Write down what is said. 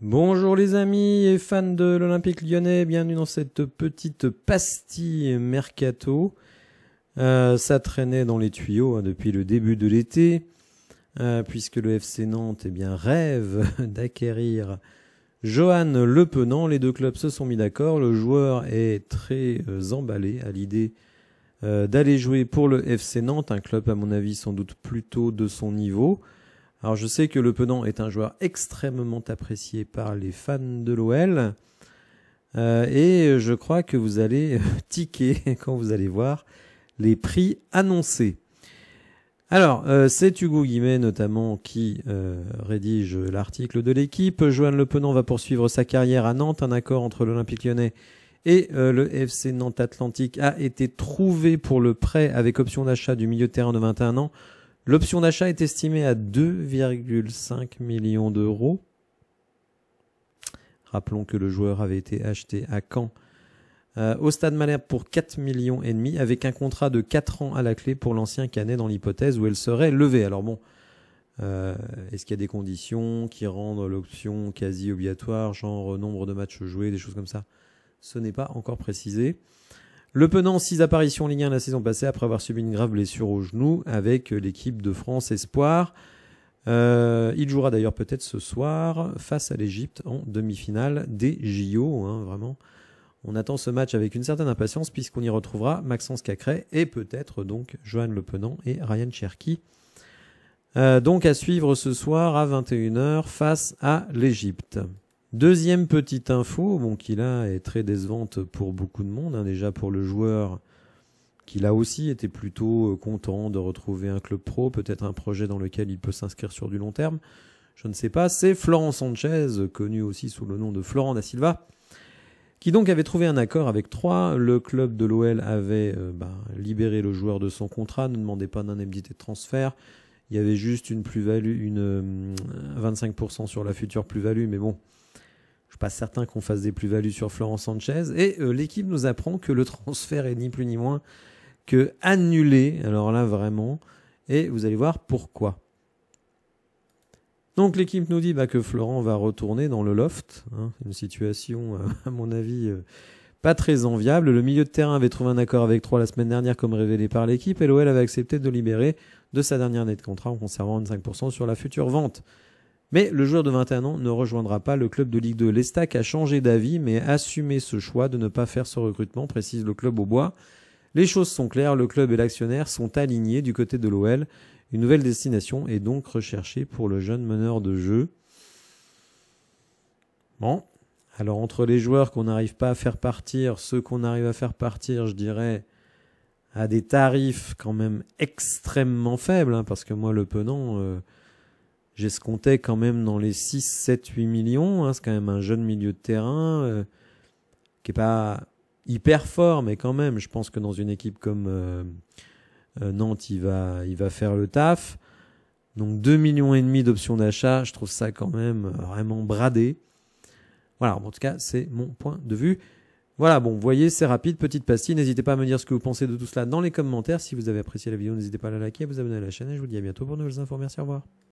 Bonjour les amis et fans de l'Olympique Lyonnais, bienvenue dans cette petite pastille mercato. Ça traînait dans les tuyaux depuis le début de l'été, puisque le FC Nantes rêve d'acquérir Johan Le Penant. Les deux clubs se sont mis d'accord, le joueur est très emballé à l'idée d'aller jouer pour le FC Nantes, un club à mon avis sans doute plutôt de son niveau. Alors je sais que Le Penant est un joueur extrêmement apprécié par les fans de l'OL et je crois que vous allez tiquer quand vous allez voir les prix annoncés. Alors c'est Hugo Guimet notamment qui rédige l'article de l'équipe. Johan Le Penant va poursuivre sa carrière à Nantes. Un accord entre l'Olympique Lyonnais et le FC Nantes Atlantique a été trouvé pour le prêt avec option d'achat du milieu de terrain de 21 ans. L'option d'achat est estimée à 2,5 millions d'euros. Rappelons que le joueur avait été acheté à Caen au Stade Malherbe pour 4,5 millions avec un contrat de 4 ans à la clé pour l'ancien Canet dans l'hypothèse où elle serait levée. Alors bon, est-ce qu'il y a des conditions qui rendent l'option quasi obligatoire, genre nombre de matchs joués, des choses comme ça? Ce n'est pas encore précisé. Le Penant, 6 apparitions en Ligue 1 la saison passée après avoir subi une grave blessure au genou avec l'équipe de France Espoir. Il jouera d'ailleurs peut-être ce soir face à l'Égypte en demi-finale des JO. Vraiment, on attend ce match avec une certaine impatience puisqu'on y retrouvera Maxence Cacré et peut-être donc Johan Le Penant et Ryan Cherki. Donc à suivre ce soir à 21 h face à l'Égypte. Deuxième petite info, qui là est très décevante pour beaucoup de monde, déjà pour le joueur qui là aussi était plutôt content de retrouver un club pro, peut-être un projet dans lequel il peut s'inscrire sur du long terme, je ne sais pas, c'est Florent Sanchez, connu aussi sous le nom de Florent da Silva, qui donc avait trouvé un accord avec Troyes. Le club de l'OL avait libéré le joueur de son contrat, ne demandait pas d'indemnité de transfert, il y avait juste une plus-value, 25% sur la future plus-value, mais bon, je suis pas certain qu'on fasse des plus-values sur Florent Sanchez. Et l'équipe nous apprend que le transfert est ni plus ni moins que annulé. Alors là, vraiment. Et vous allez voir pourquoi. Donc l'équipe nous dit que Florent va retourner dans le loft. Une situation, à mon avis, pas très enviable. Le milieu de terrain avait trouvé un accord avec Troyes la semaine dernière, comme révélé par l'équipe. Et l'OL avait accepté de le libérer de sa dernière année de contrat en conservant 25% sur la future vente. Mais le joueur de 21 ans ne rejoindra pas le club de Ligue 2. L'Estac a changé d'avis, mais a assumé ce choix de ne pas faire ce recrutement, précise le club au bois. Les choses sont claires, le club et l'actionnaire sont alignés du côté de l'OL. Une nouvelle destination est donc recherchée pour le jeune meneur de jeu. Bon, alors entre les joueurs qu'on n'arrive pas à faire partir, ceux qu'on arrive à faire partir, je dirais, à des tarifs quand même extrêmement faibles, parce que moi, Le Penant... j'escomptais quand même dans les 6, 7, 8 millions. C'est quand même un jeune milieu de terrain qui est pas hyper fort, mais quand même, je pense que dans une équipe comme Nantes, il va faire le taf. Donc 2,5 millions d'options d'achat, je trouve ça quand même vraiment bradé. Voilà, en tout cas, c'est mon point de vue. Voilà, vous voyez, c'est rapide, petite pastille. N'hésitez pas à me dire ce que vous pensez de tout cela dans les commentaires. Si vous avez apprécié la vidéo, n'hésitez pas à la liker, à vous abonner à la chaîne. Et je vous dis à bientôt pour de nouvelles infos. Merci, au revoir.